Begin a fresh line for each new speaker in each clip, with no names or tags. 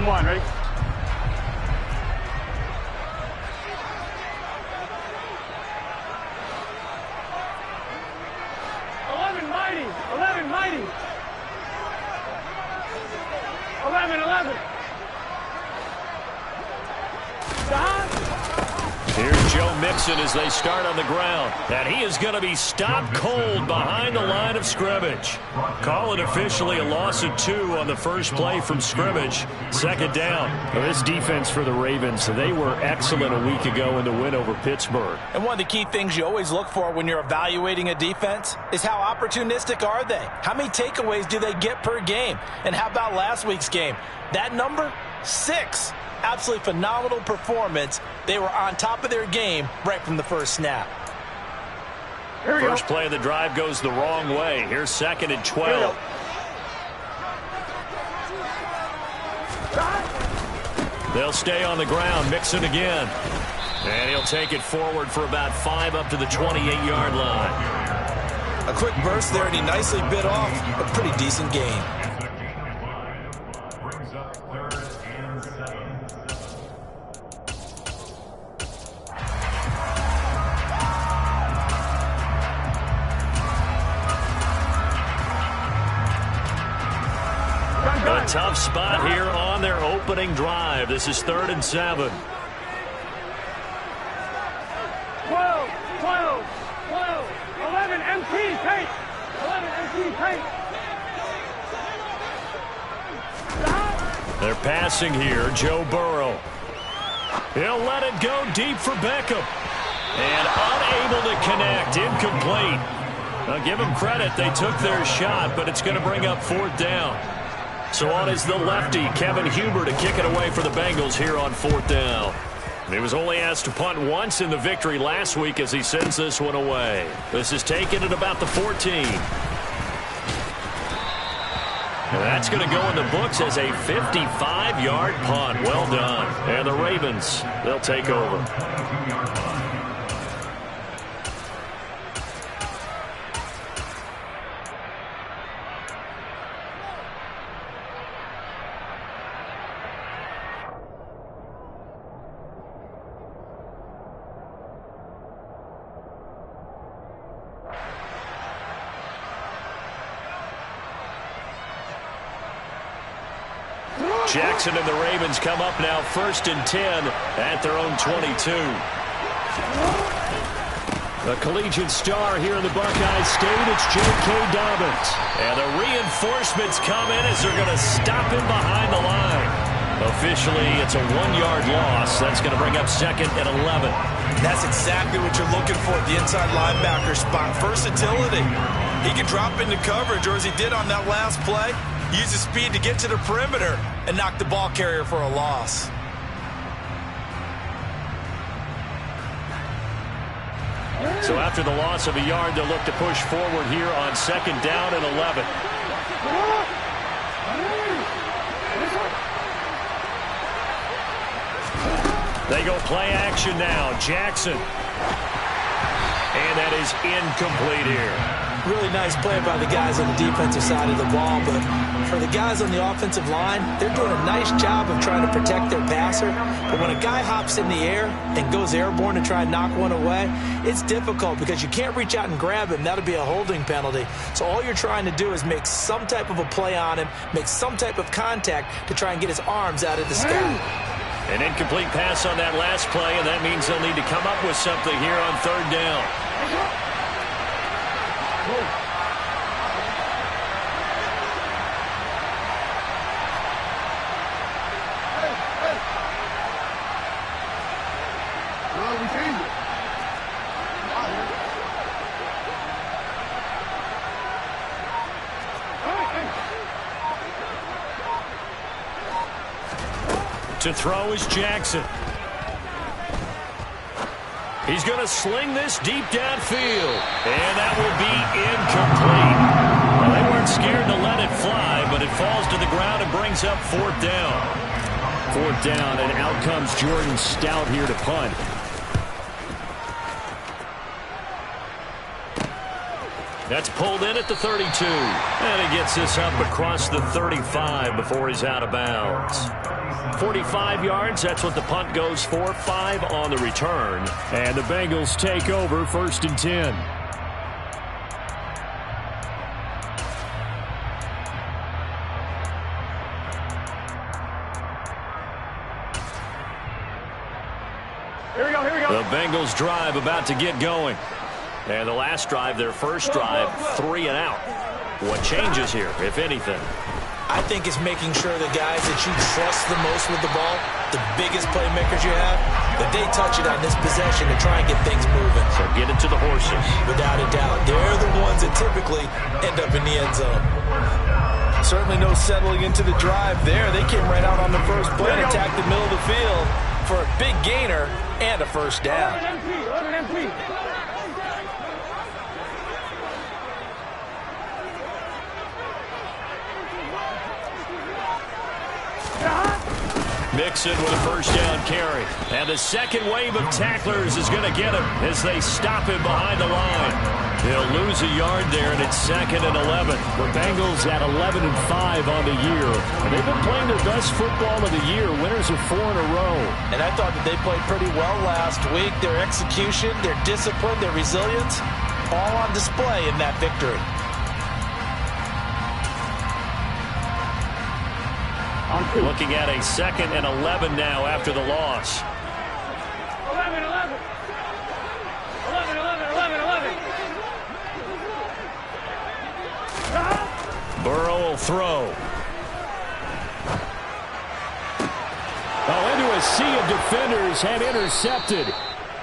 on one, ready? Mighty. 11.
Here's Joe Mixon as they start on the ground. And he is going to be stopped cold behind the line of scrimmage. Call it officially a loss of 2 on the first play from scrimmage. Second down.
Well, this defense for the Ravens, they were excellent a week ago in the win over Pittsburgh.
And one of the key things you always look for when you're evaluating a defense is how opportunistic are they? How many takeaways do they get per game? And how about last week's game? That number, 6. Absolutely phenomenal performance. They were on top of their game right from the first snap.
First play of the drive goes the wrong way. Here's 2nd and 12. They'll stay on the ground. Mixon again. And he'll take it forward for about 5 up to the 28-yard line.
A quick burst there, and he nicely bit off a pretty decent gain.
A tough spot here on their opening drive. This is 3rd and 7.
12, 11 MT paint. 11 MT paint.
They're passing here. Joe Burrow. He'll let it go deep for Beckham. And unable to connect. Incomplete. Now give them credit. They took their shot, but it's going to bring up 4th down. So on is the lefty, Kevin Huber, to kick it away for the Bengals here on 4th down. He was only asked to punt once in the victory last week as he sends this one away. This is taken at about the 14. And that's going to go in the books as a 55-yard punt. Well done. And the Ravens, they'll take over. Jackson and the Ravens come up now 1st and 10 at their own 22. The collegiate star here in the Buckeye State, it's J.K. Dobbins. And the reinforcements come in as they're going to stop him behind the line. Officially, it's a 1-yard loss. That's going to bring up 2nd and 11.
That's exactly what you're looking for at the inside linebacker spot. Versatility. He can drop into coverage, or as he did on that last play, use his speed to get to the perimeter and knock the ball carrier for a loss.
So after the loss of a yard, they'll look to push forward here on 2nd down and 11. They go play action now. Jackson. And that is incomplete here.
Really nice play by the guys on the defensive side of the ball, but for the guys on the offensive line, they're doing a nice job of trying to protect their passer. But when a guy hops in the air and goes airborne to try and knock one away, it's difficult because you can't reach out and grab him. That'll be a holding penalty. So all you're trying to do is make some type of a play on him, make some type of contact to try and get his arms out of the sky.
An incomplete pass on that last play, and that means they'll need to come up with something here on 3rd down. To throw is Jackson. He's going to sling this deep downfield. And that will be incomplete. Well, they weren't scared to let it fly, but it falls to the ground and brings up 4th down.
4th down, and out comes Jordan Stout here to punt.
That's pulled in at the 32. And he gets this up across the 35 before he's out of bounds. 45 yards, that's what the punt goes for. 5 on the return.
And the Bengals take over 1st and 10.
Here we go, here we go.
The Bengals drive about to get going. And the last drive, their first drive, 3 and out. What changes here, if anything?
I think it's making sure the guys that you trust the most with the ball, the biggest playmakers you have, that they touch it on this possession to try and get things moving.
So get it to the horses.
Without a doubt. They're the ones that typically end up in the end zone. Certainly no settling into the drive there. They came right out on the first play and attacked the middle of the field for a big gainer and a first down.
11 MP.
Mixon with a first down carry. And the second wave of tacklers is going to get him as they stop him behind the line. They'll lose a yard there, and it's 2nd and 11.
The Bengals at 11-5 on the year. And they've been playing their best football of the year. Winners of 4 in a row.
And I thought that they played pretty well last week. Their execution, their discipline, their resilience, all on display in that victory.
Looking at a 2nd and 11 now after the loss.
11, 11. 11, 11, 11, 11.
Burrow will throw.
Oh, into a sea of defenders and intercepted.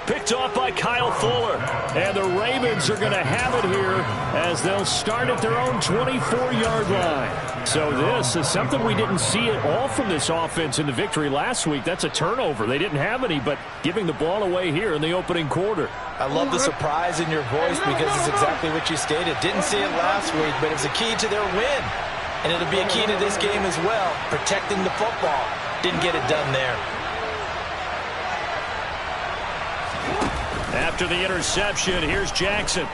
Picked off by Kyle Fuller.
And the Ravens are going to have it here as they'll start at their own 24-yard line. So this is something we didn't see at all from this offense in the victory last week. That's a turnover. They didn't have any, but giving the ball away here in the opening quarter.
I love the surprise in your voice because it's exactly what you stated. Didn't see it last week, but it's a key to their win. And it'll be a key to this game as well, protecting the football. Didn't get it done there.
After the interception, here's Jackson.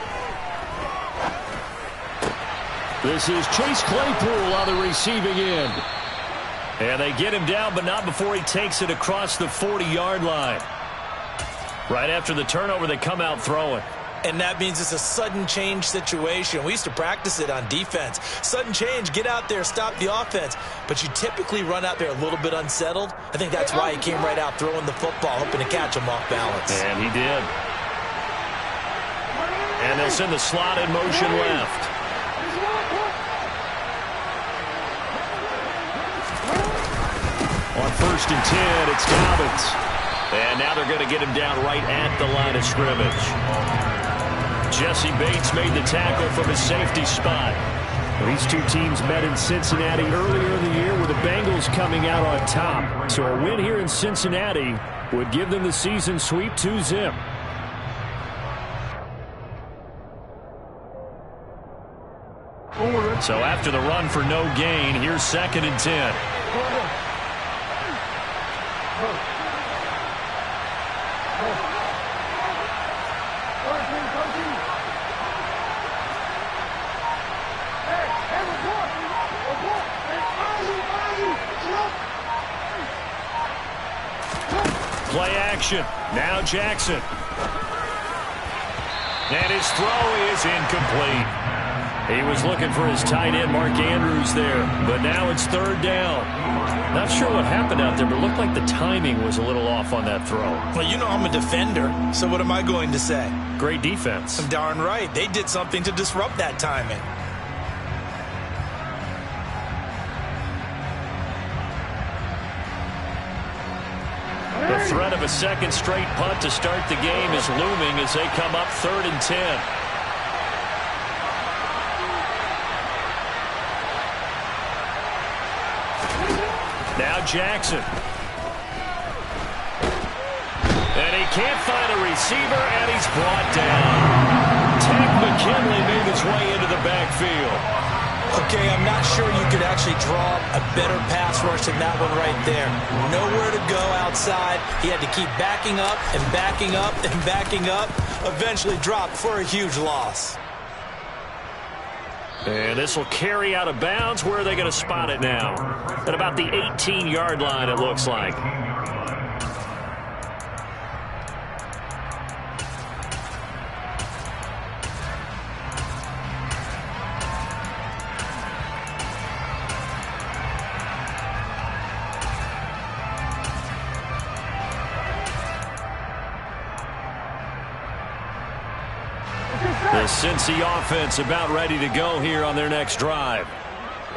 This is Chase Claypool on the receiving end.
And they get him down, but not before he takes it across the 40-yard line. Right after the turnover, they come out throwing.
And that means it's a sudden change situation. We used to practice it on defense. Sudden change, get out there, stop the offense. But you typically run out there a little bit unsettled. I think that's why he came right out throwing the football, hoping to catch him off balance.
And he did. And they'll send the slot in motion left. On 1st and 10, it's Dobbins. And now they're going to get him down right at the line of scrimmage. Jesse Bates made the tackle from his safety spot.
These two teams met in Cincinnati earlier in the year with the Bengals coming out on top. So a win here in Cincinnati would give them the season sweep 2-0.
So after the run for no gain, here's 2nd and 10. Play action. Now Jackson. And his throw is incomplete. He was looking for his tight end, Mark Andrews, there. But now it's 3rd down. Not sure what happened out there, but it looked like the timing was a little off on that throw.
Well, you know I'm a defender, so what am I going to say?
Great defense.
Darn right. They did something to disrupt that timing.
The threat of a second straight punt to start the game is looming as they come up 3rd and 10. Now Jackson. And he can't find a receiver, and he's brought down. Tank McKinley made his way into the backfield.
Okay, I'm not sure you could actually draw a better pass rush than that one right there. Nowhere to go outside. He had to keep backing up and backing up and backing up. Eventually dropped for a huge loss.
And this will carry out of bounds. Where are they going to spot it now? At about the 18-yard line, it looks like. The Cincy offense about ready to go here on their next drive.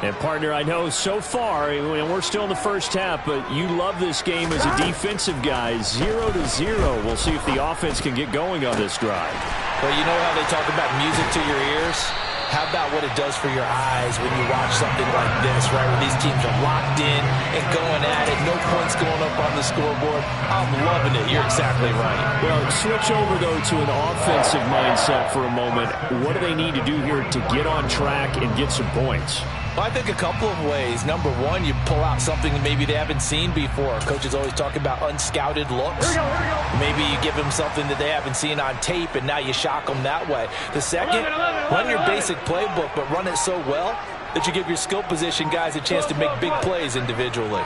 And, partner, I know so far, we're still in the first half, but you love this game as a defensive guy. 0-0. We'll see if the offense can get going on this drive.
Well, you know how they talk about music to your ears? How about what it does for your eyes when you watch something like this, right, where these teams are locked in and going at it, no points going up on the scoreboard? I'm loving it. You're exactly right.
Well, switch over, though, to an offensive mindset for a moment. What do they need to do here to get on track and get some points?
Well, I think a couple of ways. Number one, you pull out something that maybe they haven't seen before. Coaches always talk about unscouted looks.
Here we go.
Maybe you give them something that they haven't seen on tape, and now you shock them that way. The second, run your basic playbook, but run it so well that you give your skill position guys a chance to make big plays individually.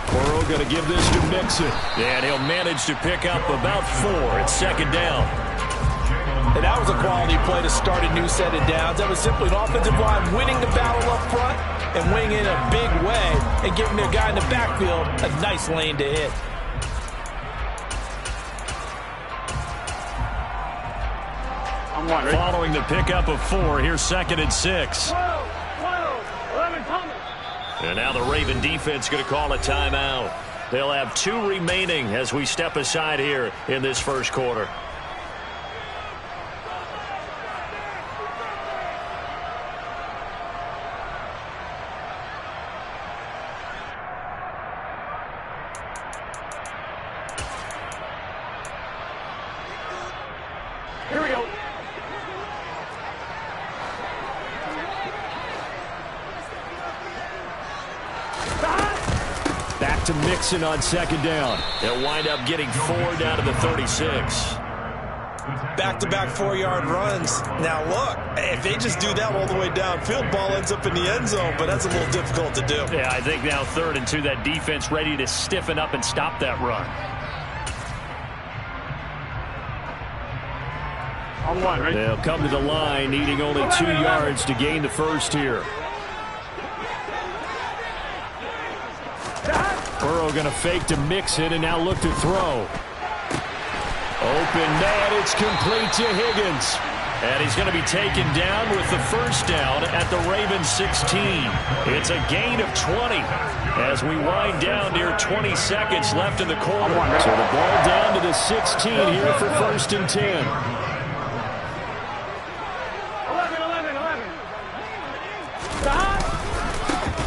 Burrow going to give this to Mixon.
And he'll manage to pick up about 4 at second down.
And that was a quality play to start a new set of downs. That was simply an offensive line winning the battle up front and winning in a big way and giving their guy in the backfield a nice lane to hit.
Following the pickup of 4, here's 2nd and 6.
11 coming.
And now the Raven defense going to call a timeout. They'll have 2 remaining as we step aside here in this first quarter.
Here we go.
Back to Mixon on 2nd down.
They'll wind up getting 4 down to the 36.
Back-to-back 4-yard runs. Now, look, if they just do that all the way downfield, ball ends up in the end zone, but that's a little difficult to do.
Yeah, I think now 3rd and 2, that defense ready to stiffen up and stop that run.
On 1, right?
They'll come to the line, needing only 2 yards to gain the first here. Burrow going to fake to Mixon and now look to throw. Open man, it's complete to Higgins.
And he's going to be taken down with the first down at the Ravens 16. It's a gain of 20 as we wind down near 20 seconds left in the quarter.
So the ball down to the 16 here for 1st and 10.
11.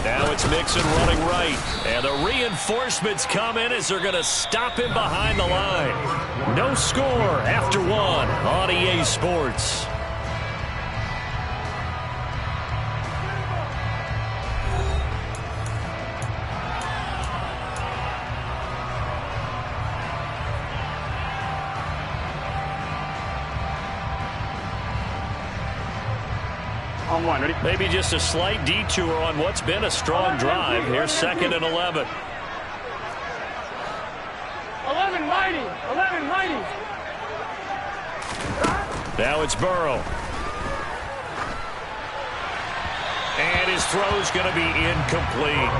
Now it's Mixon running right. And the reinforcements come in as they're going to stop him behind the line. No score after 1 on EA Sports.
On 1, ready?
Maybe just a slight detour on what's been a strong drive. Here's 2nd and 11.
11 mighty.
Now it's Burrow. And his throw's going to be incomplete.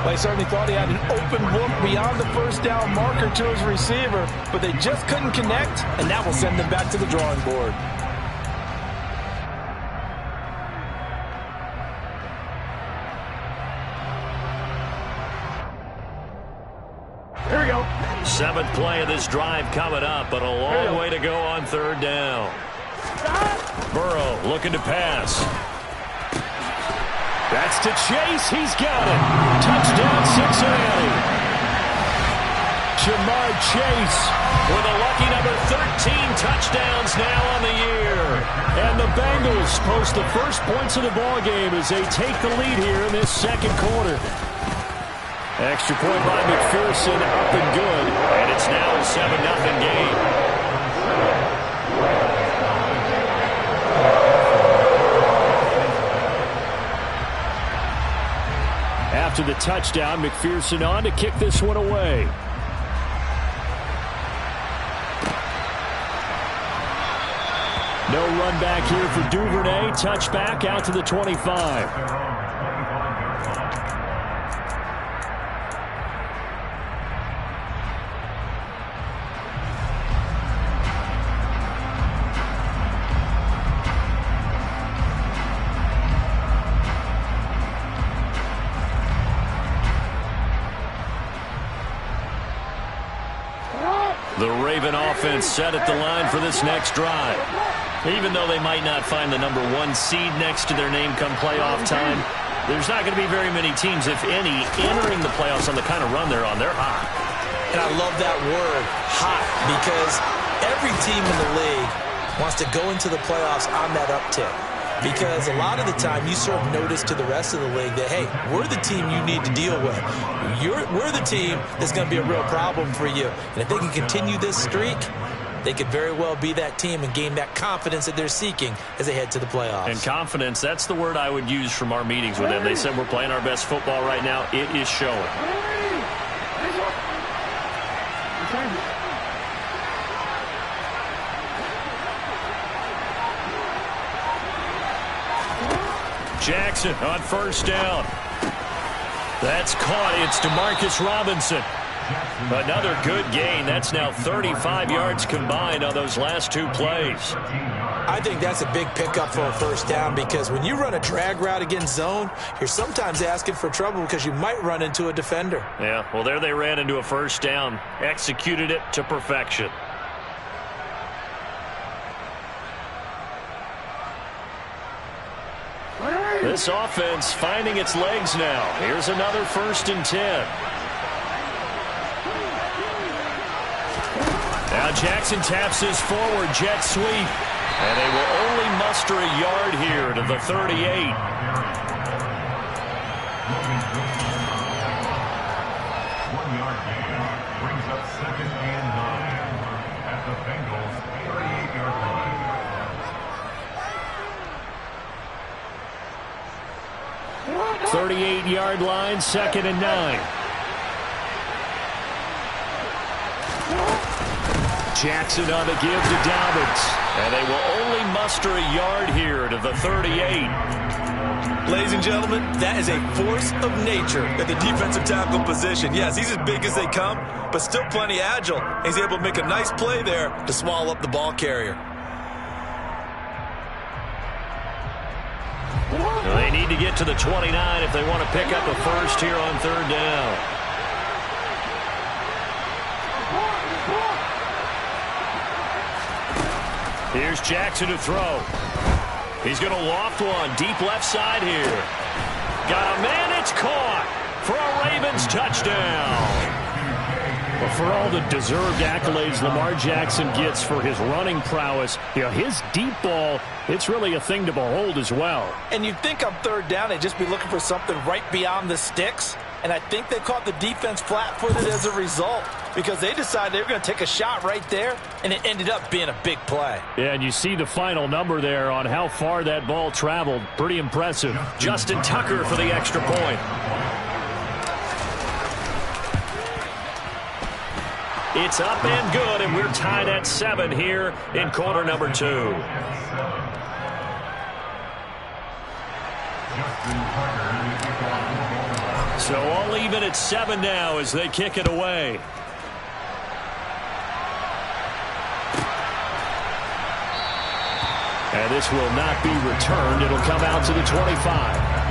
They certainly thought he had an open look beyond the first down marker to his receiver, but they just couldn't connect, and that will send them back to the drawing board.
Here we go.
7th play of this drive coming up, but a long way to go on 3rd down. Burrow looking to pass.
That's to Chase. He's got it. Touchdown, Cincinnati. Jamar Chase
With a lucky number 13 touchdowns now on the year.
And the Bengals post the first points of the ball game as they take the lead here in this 2nd quarter. Extra point by McPherson, up and good.
And it's now a 7-0 game.
After the touchdown, McPherson on to kick this one away. No run back here for Duvernay. Touchback out to the 25.
The Raven offense set at the line for this next drive. Even though they might not find the number 1 seed next to their name come playoff time, there's not going to be very many teams, if any, entering the playoffs on the kind of run they're on. They're hot.
And I love that word, hot, because every team in the league wants to go into the playoffs on that uptick. Because a lot of the time you serve notice to the rest of the league that, hey, we're the team you need to deal with. We're the team that's going to be a real problem for you. And if they can continue this streak, they could very well be that team and gain that confidence that they're seeking as they head to the playoffs. And
confidence, that's the word I would use from our meetings with them. They said we're playing our best football right now. It is showing. Jackson on first down. That's caught. It's DeMarcus Robinson. Another good gain. That's now 35 yards combined on those last 2 plays.
I think that's a big pickup for a first down because when you run a drag route against zone, you're sometimes asking for trouble because you might run into a defender.
Yeah, well, there they ran into a first down. Executed it to perfection. This offense finding its legs now. Here's another 1st and 10. Now Jackson taps his forward jet sweep. And they will only muster a yard here to the 38.
Brings up 2nd and 9 at the Bengals 38-yard line.
38-yard line, 2nd and 9. Jackson on the give to Dobbins.
And they will only muster a yard here to the 38.
Ladies and gentlemen, that is a force of nature at the defensive tackle position. Yes, he's as big as they come, but still plenty agile. He's able to make a nice play there to swallow up the ball carrier.
Well, they need to get to the 29 if they want to pick up a first here on 3rd down. Here's Jackson to throw. He's going to loft one deep left side here. Got a man, it's caught for a Ravens touchdown.
Well, for all the deserved accolades Lamar Jackson gets for his running prowess, you know, his deep ball, it's really a thing to behold as well.
And you'd think on 3rd down they'd just be looking for something right beyond the sticks. And I think they caught the defense flat-footed as a result because they decided they were going to take a shot right there, and it ended up being a big play.
Yeah, and you see the final number there on how far that ball traveled. Pretty impressive.
Justin Tucker for the extra point. It's up and good, and we're tied at 7 here in quarter number 2. So all even at 7 now as they kick it away.
And this will not be returned. It'll come out to the 25.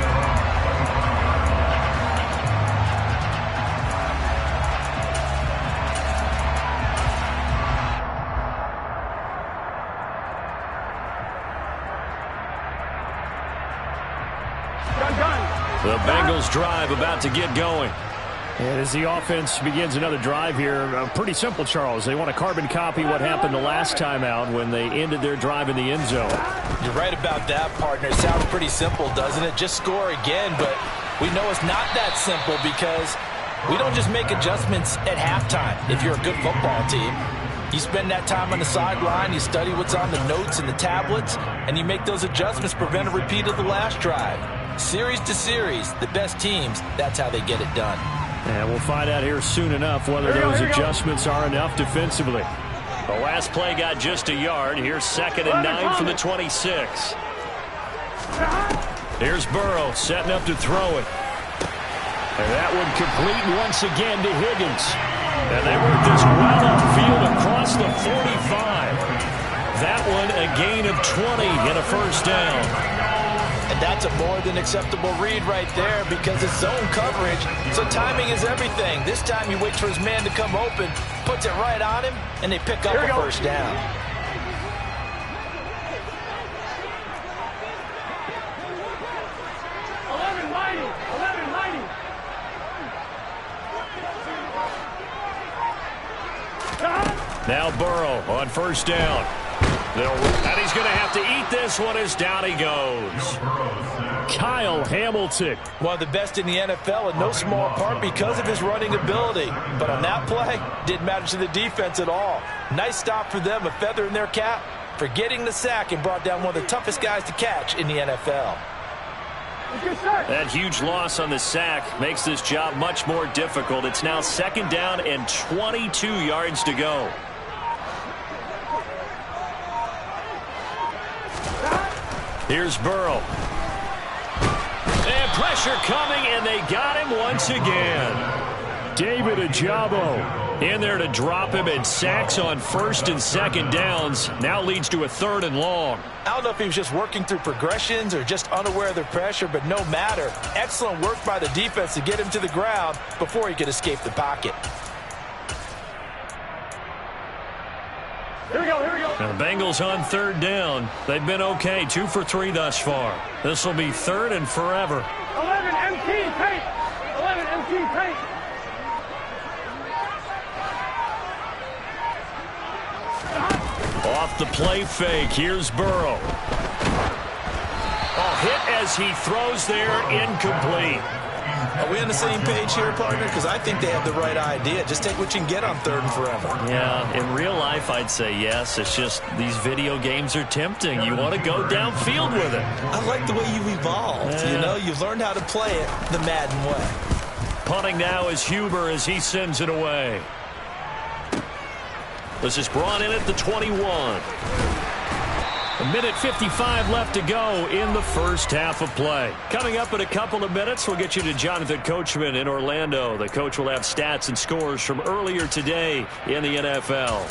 The Bengals drive about to get going.
And as the offense begins another drive here, pretty simple, Charles. They want to carbon copy what happened the last time out when they ended their drive in the end zone.
You're right about that, partner. It sounds pretty simple, doesn't it? Just score again, but we know it's not that simple because we don't just make adjustments at halftime if you're a good football team. You spend that time on the sideline, you study what's on the notes and the tablets, and you make those adjustments to prevent a repeat of the last drive. Series to series, the best teams, that's how they get it done.
And we'll find out here soon enough whether those adjustments are enough defensively.
The last play got just a yard. Here's 2nd and 9 from the 26. Here's Burrow setting up to throw it.
And that one complete once again to Higgins.
And they work this well upfield across the 45. That one a gain of 20 and a first down.
And that's a more than acceptable read right there because it's zone coverage, so timing is everything. This time he waits for his man to come open, puts it right on him, and they pick up a first down.
Now Burrow on first down. And he's going to have to eat this one as down he goes.
Kyle Hamilton.
One of the best in the NFL in no small part because of his running ability. But on that play, didn't matter to the defense at all. Nice stop for them, a feather in their cap for getting the sack and brought down one of the toughest guys to catch in the NFL.
That huge loss on the sack makes this job much more difficult. It's now 2nd down and 22 yards to go. Here's Burrow. And pressure coming, and they got him once again.
David Ojabo
in there to drop him, and sacks on 1st and 2nd downs. Now leads to a 3rd and long.
I don't know if he was just working through progressions or just unaware of the pressure, but no matter. Excellent work by the defense to get him to the ground before he could escape the pocket.
Here we go, here we go.
Now the Bengals on 3rd down. They've been okay, 2 for 3 thus far. This will be 3rd and forever.
11 MT tape. 11 MT tape.
Off the play fake, here's Burrow. Hit as he throws there, incomplete.
Are we on the same page here, partner? Because I think they have the right idea. Just take what you can get on 3rd and forever.
Yeah, in real life, I'd say yes. It's just these video games are tempting. You want to go downfield with it.
I like the way you've evolved.
Yeah.
You know, you've learned how to play it the Madden way.
Punting now is Huber as he sends it away. This is brought in at the 21. 1:55 left to go in the first half of play. Coming up in a couple of minutes, we'll get you to Jonathan Coachman in Orlando. The coach will have stats and scores from earlier today in the NFL.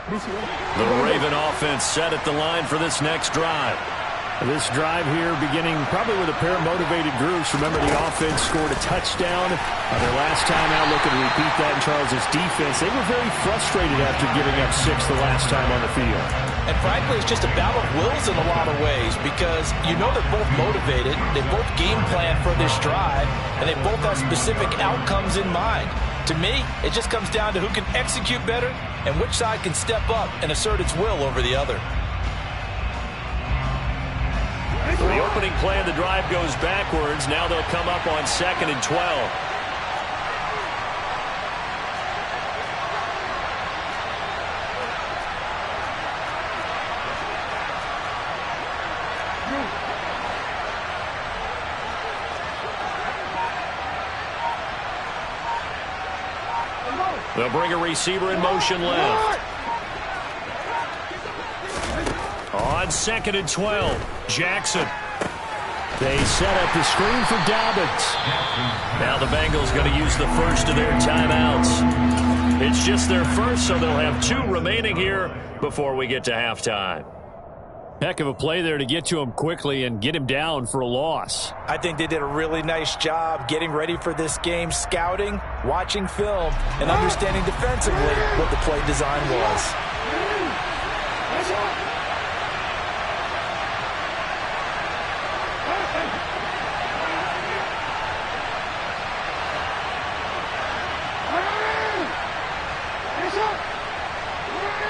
The Raven offense set at the line for this next drive.
This drive here beginning probably with a pair of motivated groups. Remember, the offense scored a touchdown. Their last time out, looking to repeat that in Charles' defense. They were very frustrated after giving up 6 the last time on the field.
And frankly, it's just a battle of wills in a lot of ways because you know they're both motivated. They both game plan for this drive, and they both have specific outcomes in mind. To me, it just comes down to who can execute better and which side can step up and assert its will over the other.
The opening play of the drive goes backwards. Now they'll come up on 2nd and 12. They'll bring a receiver in motion left. On 2nd and 12, Jackson.
They set up the screen for Dobbins.
Now the Bengals going to use the first of their timeouts. It's just their first, so they'll have 2 remaining here before we get to halftime.
Heck of a play there to get to him quickly and get him down for a loss.
I think they did a really nice job getting ready for this game, scouting, watching film, and understanding defensively what the play design was.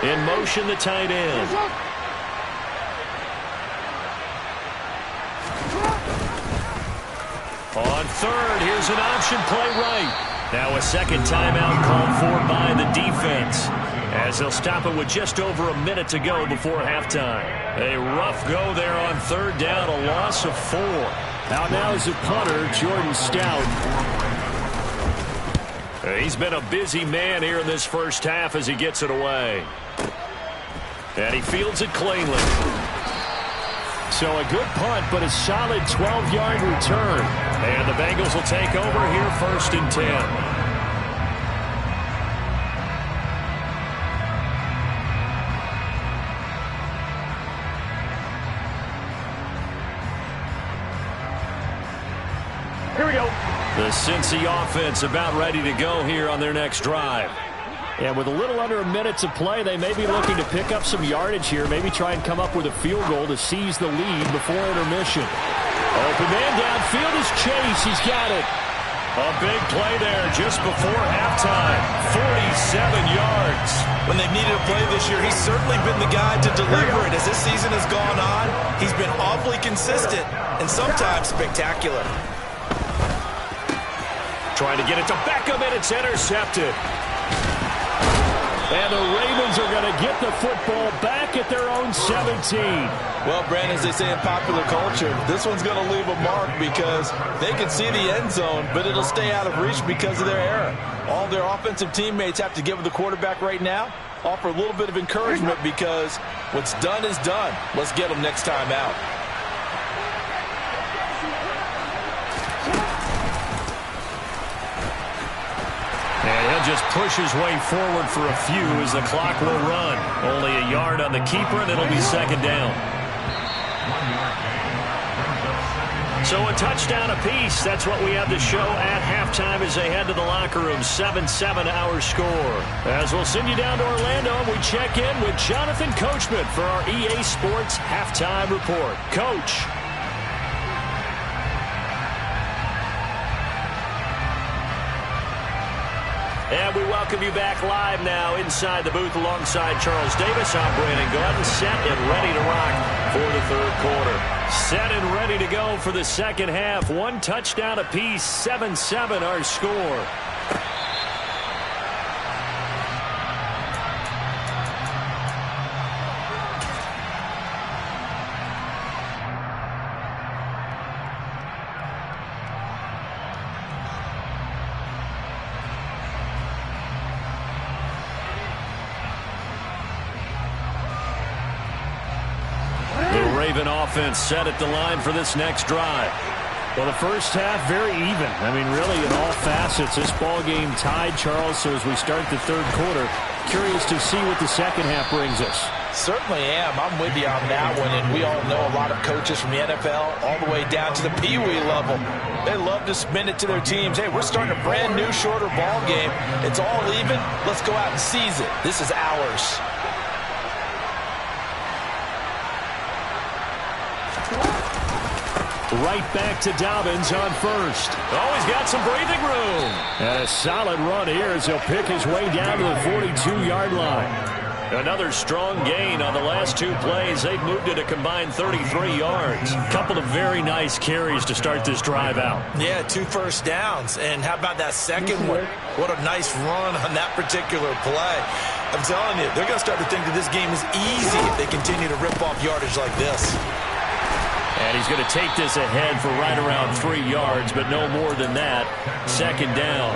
In motion, the tight end. On third, here's an option play right. Now a second timeout called for by the defense, as they'll stop it with just over a minute to go before halftime. A rough go there on third down, a loss of 4.
Out now is the punter, Jordan Stout.
He's been a busy man here in this first half as he gets it away. And he fields it cleanly.
So a good punt, but a solid 12-yard return.
And the Bengals will take over here 1st and 10.
Here we go.
The Cincy offense about ready to go here on their next drive.
And with a little under a minute to play, they may be looking to pick up some yardage here, maybe try and come up with a field goal to seize the lead before intermission. Open man downfield is Chase. He's got it.
A big play there just before halftime. 47 yards.
When they've needed a play this year, he's certainly been the guy to deliver it. As this season has gone on, he's been awfully consistent and sometimes spectacular.
Trying to get it to Beckham, and it's intercepted.
And the Ravens are going to get the football back at their own 17.
Well, Brandon, as they say in popular culture, this one's going to leave a mark because they can see the end zone, but it'll stay out of reach because of their error. All their offensive teammates have to give the quarterback right now, offer a little bit of encouragement because what's done is done. Let's get them next time out.
And he'll just push his way forward for a few as the clock will run. Only a yard on the keeper, and it'll be second down. So a touchdown apiece. That's what we have to show at halftime as they head to the locker room. 7-7 our score. As we'll send you down to Orlando, we check in with Jonathan Coachman for our EA Sports Halftime Report. Coach. And we welcome you back live now inside the booth alongside Charles Davis. I'm Brandon Gordon, set and ready to rock for the third quarter. Set and ready to go for the second half. One touchdown apiece, 7-7 our score. Offense set at the line for this next drive.
Well, the first half, very even. I mean, really, in all facets, this ball game tied, Charles. So as we start the third quarter, curious to see what the second half brings us.
Certainly am. I'm with you on that one. And we all know a lot of coaches from the NFL all the way down to the Pee-wee level. They love to spin it to their teams. Hey, we're starting a brand new, shorter ball game. It's all even. Let's go out and seize it. This is ours.
Right back to Dobbins on first.
Oh, he's got some breathing room.
And a solid run here as he'll pick his way down to the 42-yard line.
Another strong gain on the last two plays. They've moved it a combined 33 yards. Couple of very nice carries to start this drive out.
Yeah, 2 first downs. And how about that second one? What a nice run on that particular play. I'm telling you, they're going to start to think that this game is easy if they continue to rip off yardage like this.
And he's going to take this ahead for right around 3 yards, but no more than that. Second down.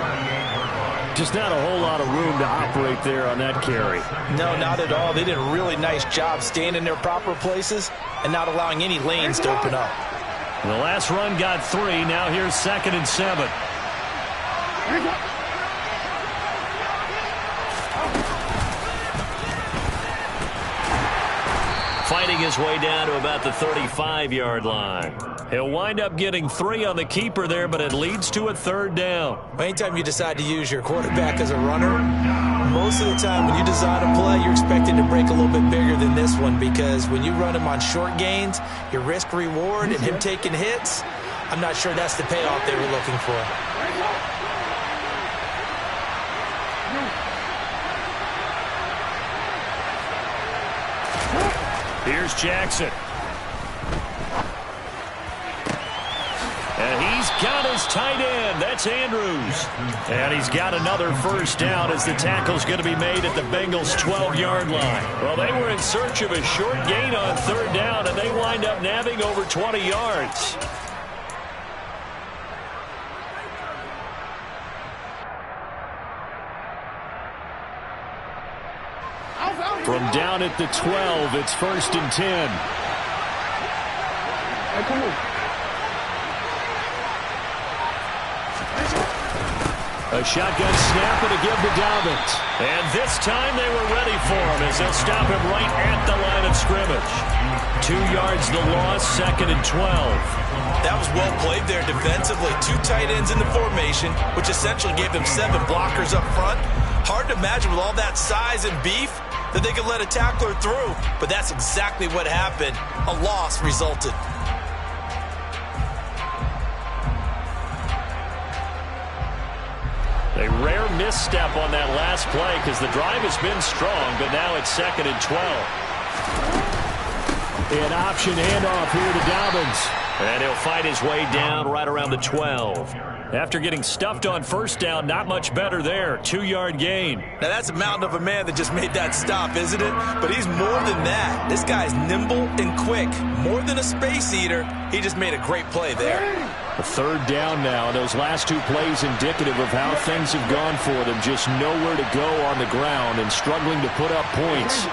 Just not a whole lot of room to operate there on that carry.
No, not at all. They did a really nice job staying in their proper places and not allowing any lanes to open up.
The last run got 3. Now here's 2nd and 7. Fighting his way down to about the 35-yard line. He'll wind up getting 3 on the keeper there, but it leads to a third down.
Anytime you decide to use your quarterback as a runner, most of the time when you design a play, you're expected to break a little bit bigger than this one because when you run him on short gains, your risk-reward and him taking hits, I'm not sure that's the payoff they were looking for.
Here's Jackson. And he's got his tight end. That's Andrews. And he's got another first down as the tackle's going to be made at the Bengals' 12-yard line. Well, they were in search of a short gain on third down, and they wind up nabbing over 20 yards.
From down at the 12, it's 1st and 10.
Hey, come on.
A shotgun snap and a give to Dobbins.
And this time they were ready for him as they'll stop him right at the line of scrimmage. 2 yards the loss, 2nd and 12.
That was well played there defensively. 2 tight ends in the formation, which essentially gave them 7 blockers up front. Hard to imagine with all that size and beef that they could let a tackler through. But that's exactly what happened. A loss resulted.
A rare misstep on that last play because the drive has been strong, but now it's 2nd and 12.
An option handoff here to Dobbins.
And he'll fight his way down right around the 12. After getting stuffed on first down, not much better there. 2-yard gain.
Now that's a mountain of a man that just made that stop, isn't it? But he's more than that. This guy's nimble and quick. More than a space eater. He just made a great play there.
A 3rd down now. Those last 2 plays indicative of how things have gone for them. Just nowhere to go on the ground and struggling to put up points.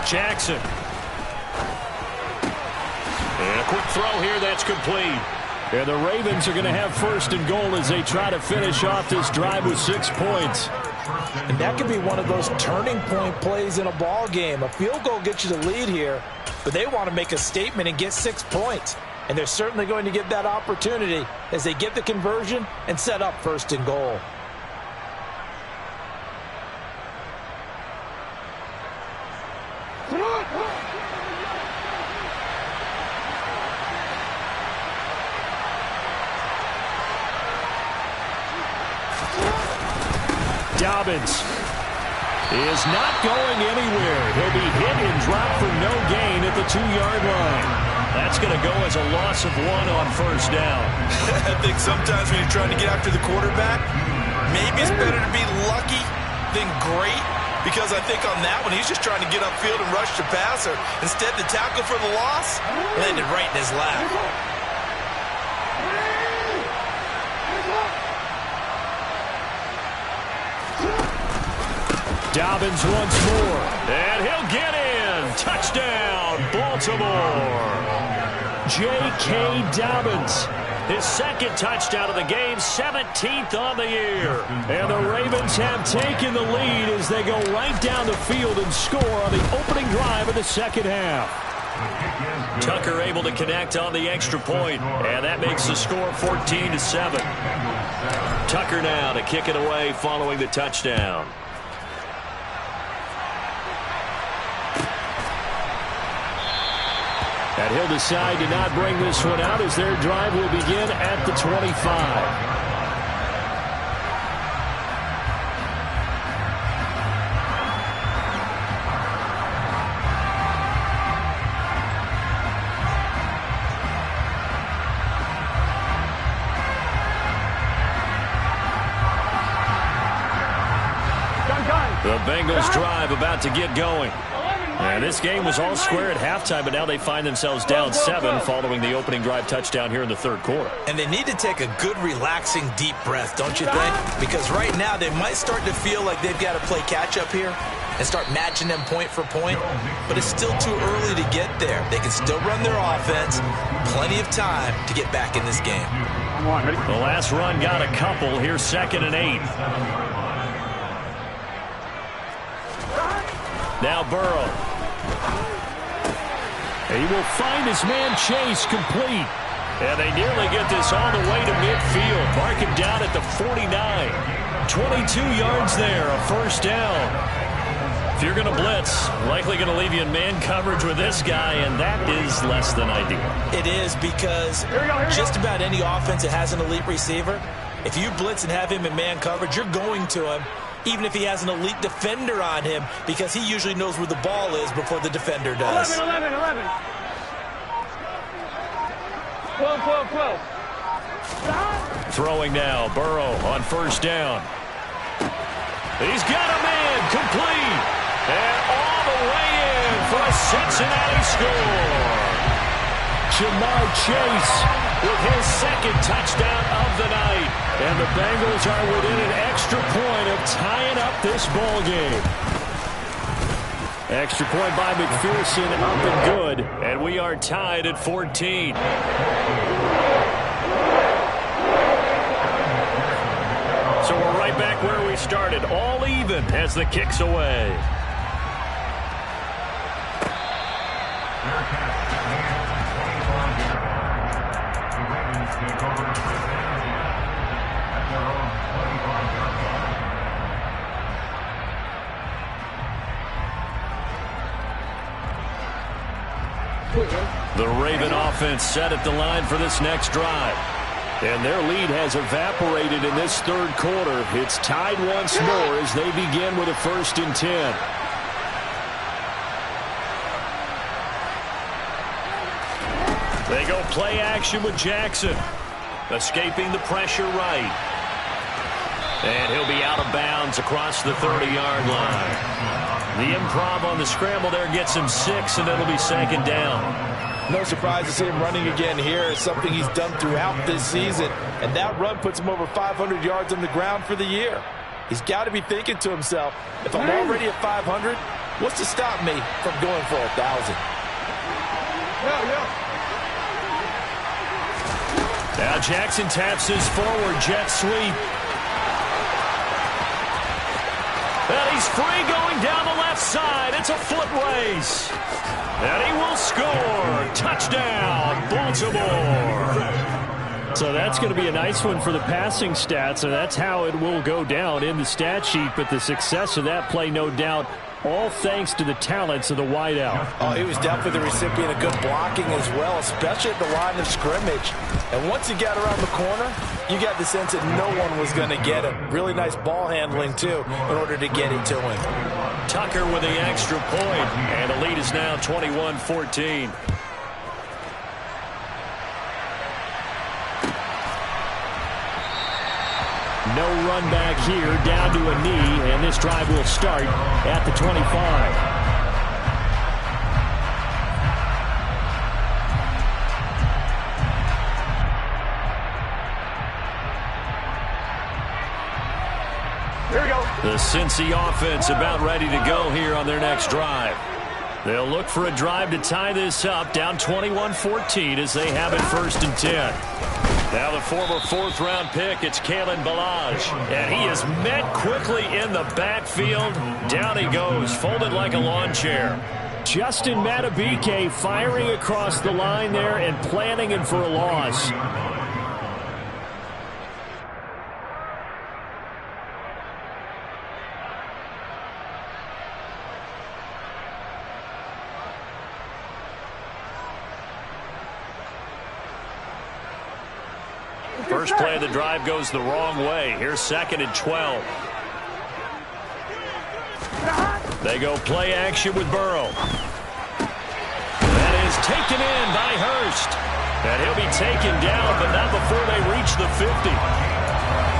Jackson. And a quick throw here that's complete.
And the Ravens are going to have 1st and goal as they try to finish off this drive with 6 points.
And that could be one of those turning point plays in a ball game. A field goal gets you the lead here, but they want to make a statement and get 6 points. And they're certainly going to get that opportunity as they get the conversion and set up 1st and goal.
Dobbins is not going anywhere. He'll be hit and dropped for no gain at the 2-yard line.
That's going to go as a loss of 1 on first down.
I think sometimes when you're trying to get after the quarterback, maybe it's better to be lucky than great, because I think on that one, he's just trying to get upfield and rush the passer. Instead, the tackle for the loss landed right in his lap.
Dobbins once more.
And he'll get in. Touchdown, Baltimore.
J.K. Dobbins.
His 2nd touchdown of the game, 17th on the year.
And the Ravens have taken the lead as they go right down the field and score on the opening drive of the 2nd half.
Tucker able to connect on the extra point, and that makes the score 14-7. Tucker now to kick it away following the touchdown.
And he'll decide to not bring this one out as their drive will begin at the 25.
The Bengals drive about to get going. And this game was all square at halftime, but now they find themselves down 7 following the opening drive touchdown here in the 3rd quarter.
And they need to take a good, relaxing, deep breath, don't you think? Because right now they might start to feel like they've got to play catch-up here and start matching them point for point. But it's still too early to get there. They can still run their offense. Plenty of time to get back in this game.
The last run got a couple. Here's 2nd and 8. Now Burrow.
He will find his man Chase complete.
And they nearly get this all the way to midfield. Mark him down at the 49. 22 yards there, a first down. If you're going to blitz, likely going to leave you in man coverage with this guy, and that is less than ideal.
It is, because just about any offense that has an elite receiver, if you blitz and have him in man coverage, you're going to him, even if he has an elite defender on him, because he usually knows where the ball is before the defender does.
11. 12.
Throwing now, Burrow on first down. He's got a man, complete, and all the way in for a Cincinnati score.
Jamar Chase
With his second touchdown of the night. And the Bengals are within an extra point of tying up this ball game. Extra point by McPherson, up and good. And we are tied at 14. So we're right back where we started, all even as the kick's away. The Raven offense set at the line for this next drive. And their lead has evaporated in this third quarter. It's tied once more as they begin with a 1st and 10. They go play action with Jackson. Escaping the pressure right. And he'll be out of bounds across the 30-yard line. The improv on the scramble there gets him 6, and it'll be 2nd down.
No surprise to see him running again here. It's something he's done throughout this season. And that run puts him over 500 yards on the ground for the year. He's got to be thinking to himself, if I'm already at 500, what's to stop me from going for 1,000?
Now Jackson taps his forward jet sweep. And he's free going down the left side. It's a foot race. And he will score. Touchdown, Baltimore. So that's going to be a nice one for the passing stats, and that's how it will go down in the stat sheet. But the success of that play, no doubt, all thanks to the talents of the wideout.
Oh, he was definitely the recipient of good blocking as well, especially at the line of scrimmage. And once he got around the corner, you got the sense that no one was going to get him. Really nice ball handling, too, in order to get it to him.
Tucker with the extra point, and the lead is now 21-14. No run back here, down to a knee, and this drive will start at the 25.
Here we go.
The Cincy offense about ready to go here on their next drive. They'll look for a drive to tie this up, down 21-14 as they have it 1st and 10. Now the former 4th-round pick, it's Kalen Ballage. And he is met quickly in the backfield. Down he goes, folded like a lawn chair.
Justin Matabike firing across the line there and planning him for a loss.
First play of the drive goes the wrong way. Here's 2nd and 12. They go play action with Burrow. That is taken in by Hurst. And he'll be taken down, but not before they reach the 50.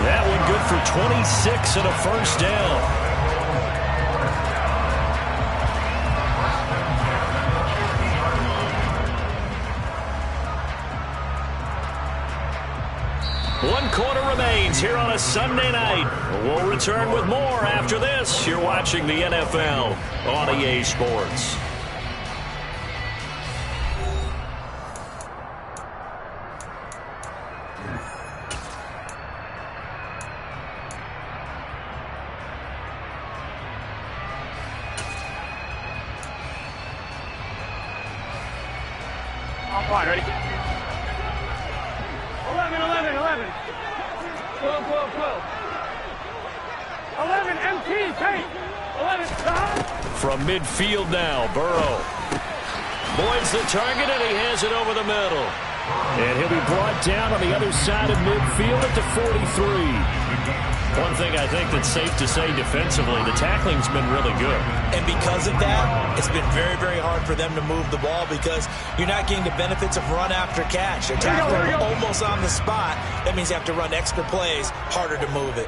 That one good for 26 and a 1st down. One quarter remains here on a Sunday night. We'll return with more after this. You're watching the NFL on EA Sports.
All right, ready? 11. 12. 11 MT, tight. 11, stop.
From midfield now, Burrow. Boyd's the target, and he has it over the middle.
And he'll be brought down on the other side of midfield at the 43.
One thing I think that's safe to say defensively, the tackling's been really good.
And because of that, it's been very, very hard for them to move the ball because you're not getting the benefits of run after catch. They're tackling almost on the spot. That means you have to run extra plays, harder to move it.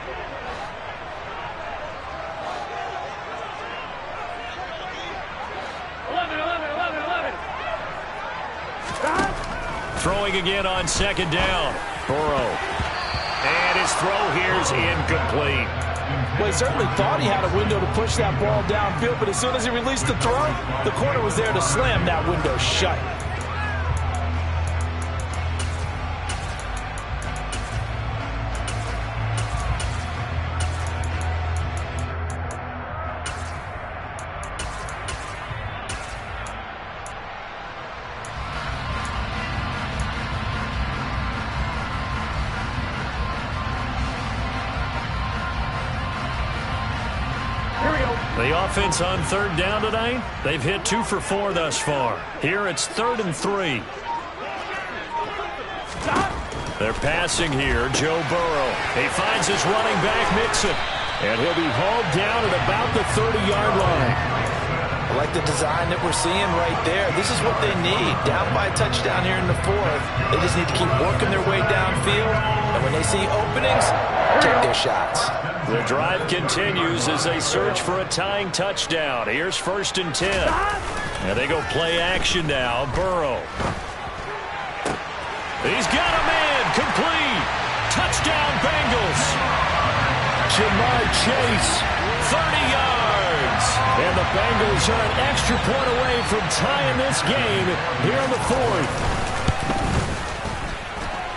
Throwing again on second down. Burrow. And his throw here's incomplete.
Well, he certainly thought he had a window to push that ball downfield, but as soon as he released the throw, the corner was there to slam that window shut.
The offense on third down tonight, they've hit 2 for 4 thus far. Here it's 3rd and 3. They're passing here. Joe Burrow. He finds his running back, Mixon.
And he'll be hauled down at about the 30-yard line.
I like the design that we're seeing right there. This is what they need. Down by a touchdown here in the 4th. They just need to keep working their way downfield. And when they see openings, take their shots.
The drive continues as they search for a tying touchdown. Here's 1st and 10. And they go play action now. Burrow. He's got a man. Complete. Touchdown, Bengals.
Jamar Chase.
30 yards.
And the Bengals are an extra point away from tying this game here in the 4th.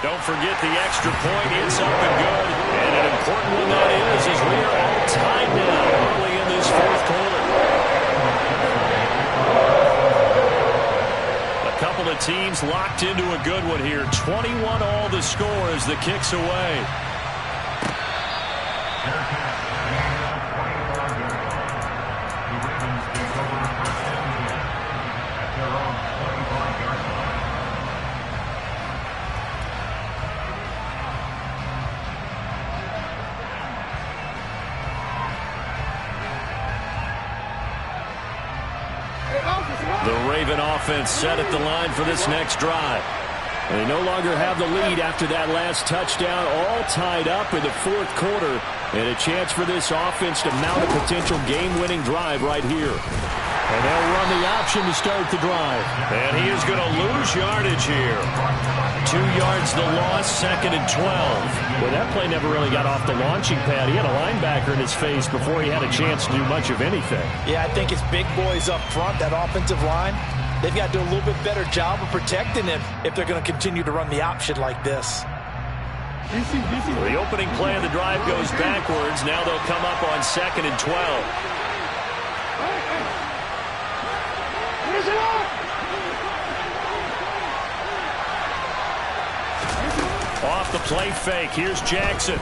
Don't forget the extra point. It's up and good. And an important one that is as we are all tied now early in this 4th quarter. A couple of teams locked into a good one here. 21 all the score as the kick's away. The Raven offense set at the line for this next drive.
They no longer have the lead after that last touchdown, all tied up in the 4th quarter, and a chance for this offense to mount a potential game-winning drive right here. And they'll run the option to start the drive.
And he is going to lose yardage here. 2 yards the loss, 2nd and 12.
Well, that play never really got off the launching pad. He had a linebacker in his face before he had a chance to do much of anything.
Yeah, I think it's big boys up front, that offensive line. They've got to do a little bit better job of protecting him if they're going to continue to run the option like this.
The opening play of the drive goes backwards. Now they'll come up on 2nd and 12. Off the play fake. Here's Jackson.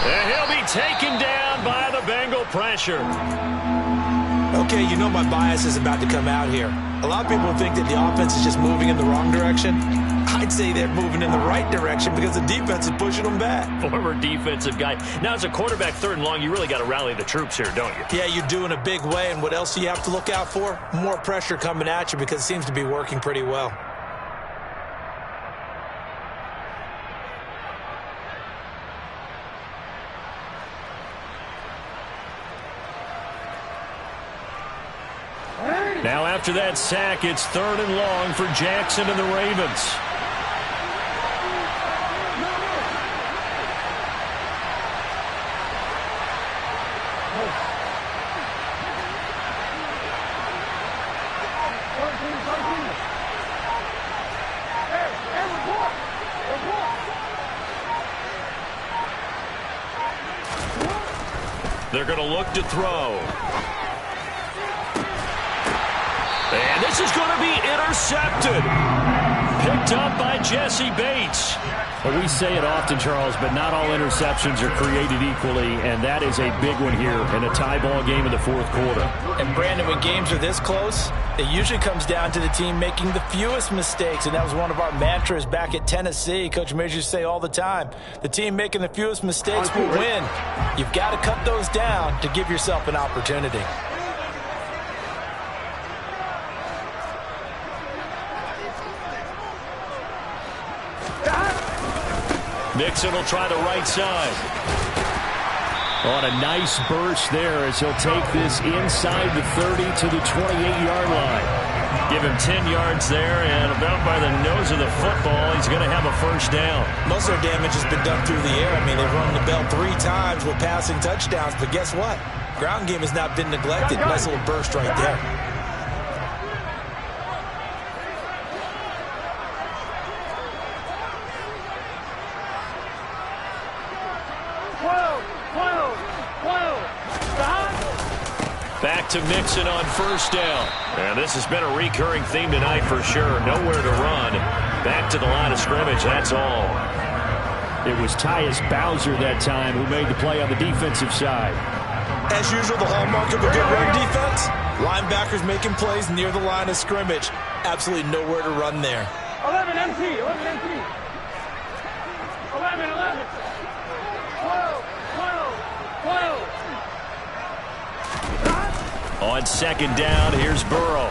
And he'll be taken down by the Bengal pressure.
Okay, you know my bias is about to come out here. A lot of people think that the offense is just moving in the wrong direction. I'd say they're moving in the right direction because the defense is pushing them back.
Former defensive guy. Now, as a quarterback 3rd and long, you really got to rally the troops here, don't you?
Yeah, you do in a big way. And what else do you have to look out for? More pressure coming at you because it seems to be working pretty well.
Now after that sack, it's 3rd and long for Jackson and the Ravens. They're going to look to throw. And this is going to be intercepted. Picked up by Jesse Bates.
Well, we say it often, Charles, but not all interceptions are created equally, and that is a big one here in a tie ball game in the fourth quarter.
And, Brandon, when games are this close, it usually comes down to the team making the fewest mistakes, and that was one of our mantras back at Tennessee. Coach Mears used to say all the time, the team making the fewest mistakes will win. You've got to cut those down to give yourself an opportunity.
Mixon will try the right side.
On a nice burst there as he'll take this inside the 30 to the 28-yard line.
Give him 10 yards there, and about by the nose of the football, he's going to have a first down.
Most of their damage has been done through the air. I mean, they've rung the bell 3 times with passing touchdowns, but guess what? Ground game has not been neglected. Nice little burst right there.
Back to Mixon on first down. And this has been a recurring theme tonight for sure. Nowhere to run. Back to the line of scrimmage, that's all.
It was Tyus Bowser that time who made the play on the defensive side.
As usual, the hallmark of a good run defense, linebackers making plays near the line of scrimmage. Absolutely nowhere to run there.
11 empty, 11 empty. 11, 11. 12, 12, 12.
On second down, here's Burrow.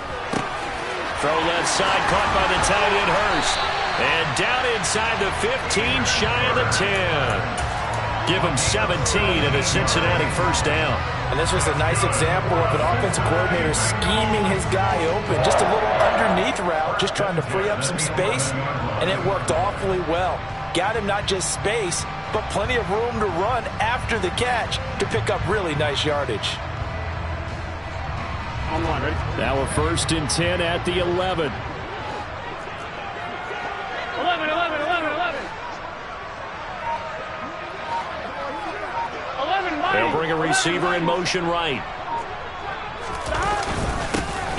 Throw left side, caught by the tight end Hurst. And down inside the 15, shy of the 10. Give him 17 and a Cincinnati first down.
And this was a nice example of an offensive coordinator scheming his guy open. Just a little underneath route, just trying to free up some space, and it worked awfully well. Got him not just space, but plenty of room to run after the catch to pick up really nice yardage.
Now a 1st and 10 at the 11.
11, 11, 11, 11. 11,
They'll bring a receiver in motion right.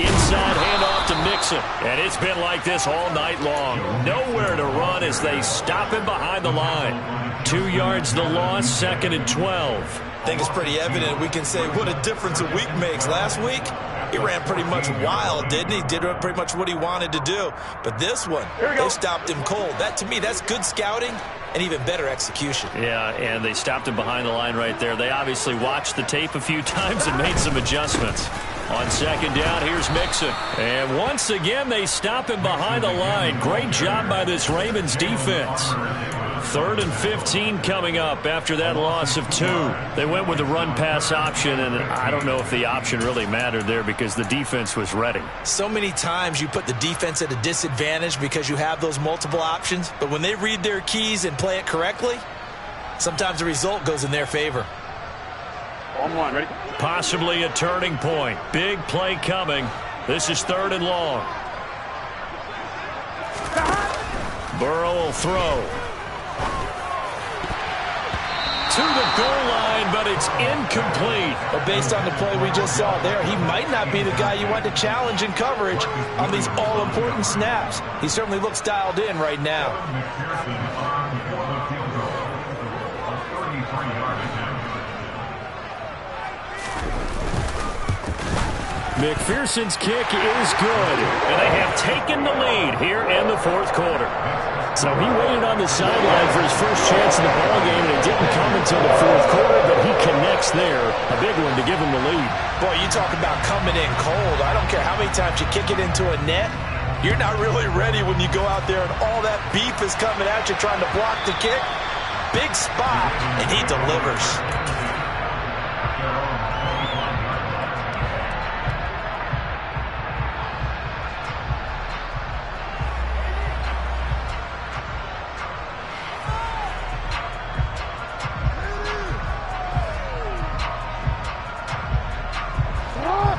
Inside handoff to Mixon. And it's been like this all night long. Nowhere to run as they stop him behind the line. 2 yards the loss, 2nd and 12.
I think it's pretty evident. We can say what a difference a week makes. Last week, he ran pretty much wild, didn't he? Did pretty much what he wanted to do. But this one, they stopped him cold. That, to me, that's good scouting and even better execution.
Yeah, and they stopped him behind the line right there. They obviously watched the tape a few times and made some adjustments. On second down, here's Mixon. And once again, they stop him behind the line. Great job by this Ravens defense. 3rd and 15 coming up after that loss of 2. They went with the run-pass option, and I don't know if the option really mattered there because the defense was ready.
So many times you put the defense at a disadvantage because you have those multiple options, but when they read their keys and play it correctly, sometimes the result goes in their favor.
On, ready?
Possibly a turning point. Big play coming. This is 3rd and long. Burrow will throw. To the goal line, but it's incomplete.
But based on the play we just saw there, he might not be the guy you want to challenge in coverage on these all-important snaps. He certainly looks dialed in right now.
McPherson's kick is good.
And they have taken the lead here in the 4th quarter.
So he waited on the sideline for his first chance in the ballgame, and it didn't come until the 4th quarter, but he connects there. A big one to give him the lead.
Boy, you talk about coming in cold. I don't care how many times you kick it into a net. You're not really ready when you go out there and all that beef is coming at you trying to block the kick. Big spot, and he delivers.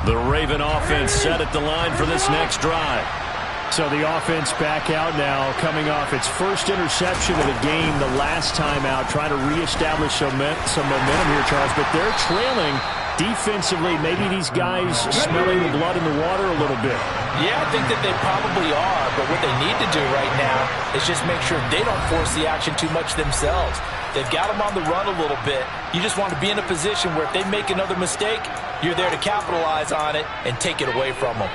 The Raven offense set at the line for this next drive.
So the offense back out now, coming off its first interception of the game the last time out, trying to reestablish some momentum here, Charles. But they're trailing defensively, maybe these guys smelling the blood in the water a little bit.
Yeah, I think that they probably are, but what they need to do right now is just make sure they don't force the action too much themselves. They've got them on the run a little bit. You just want to be in a position where if they make another mistake, you're there to capitalize on it and take it away from them.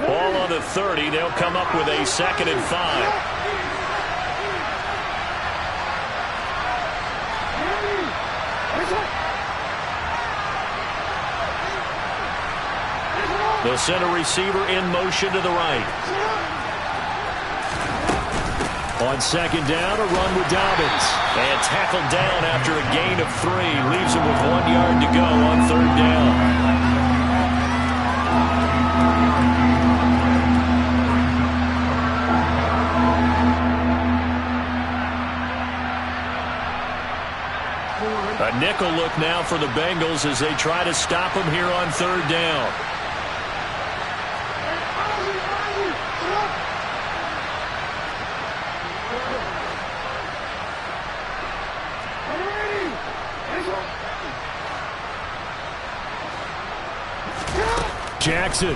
Ball on the 30. They'll come up with a 2nd and 5. The center receiver in motion to the right. On 2nd down, a run with Dobbins. And tackled down after a gain of 3. Leaves him with 1 yard to go on 3rd down. A nickel look now for the Bengals as they try to stop him here on 3rd down.
Jackson.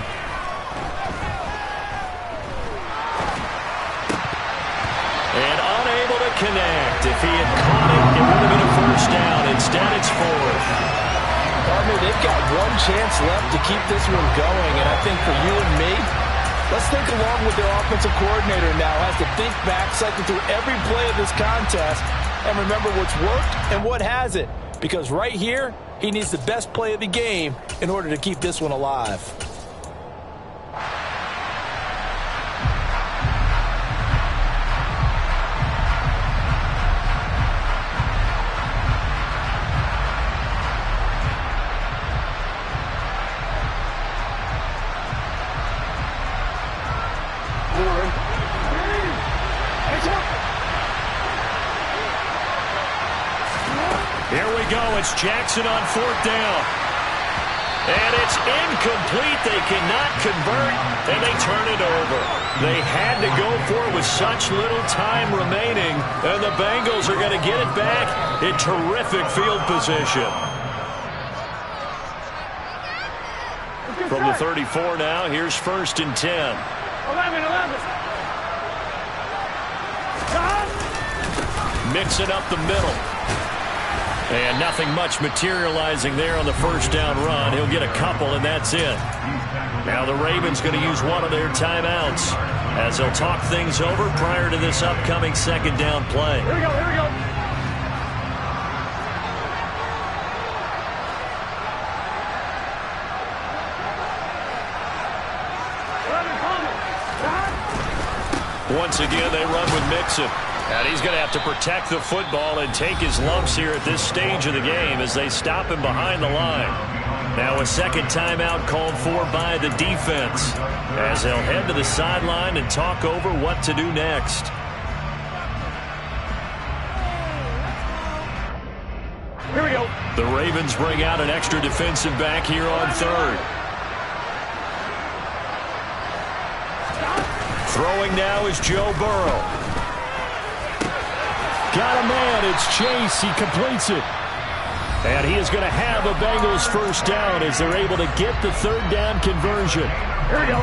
And unable to connect. If he had caught it, it would have been a 1st down. Instead, it's 4th.
Partner, they've got one chance left to keep this one going, and I think for you and me, let's think along with their offensive coordinator now. Has to think back, cycle through every play of this contest, and remember what's worked and what hasn't. Because right here, he needs the best play of the game in order to keep this one alive.
Here we go. It's Jackson on 4th down. And it's incomplete. They cannot convert, and they turn it over. They had to go for it with such little time remaining, and the Bengals are going to get it back in terrific field position. From the 34 now, here's 1st and 10.
11.
Mixing up the middle. And nothing much materializing there on the 1st down run. He'll get a couple, and that's it. Now the Ravens going to use one of their timeouts as they'll talk things over prior to this upcoming 2nd down play.
Here we go.
Once again, they run with Mixon. And he's going to have to protect the football and take his lumps here at this stage of the game as they stop him behind the line. Now a 2nd timeout called for by the defense as they'll head to the sideline and talk over what to do next.
Here we go.
The Ravens bring out an extra defensive back here on 3rd. Throwing now is Joe Burrow.
Got a man. It's Chase. He completes it. And he is going to have a Bengals 1st down as they're able to get the 3rd down conversion.
Here we go.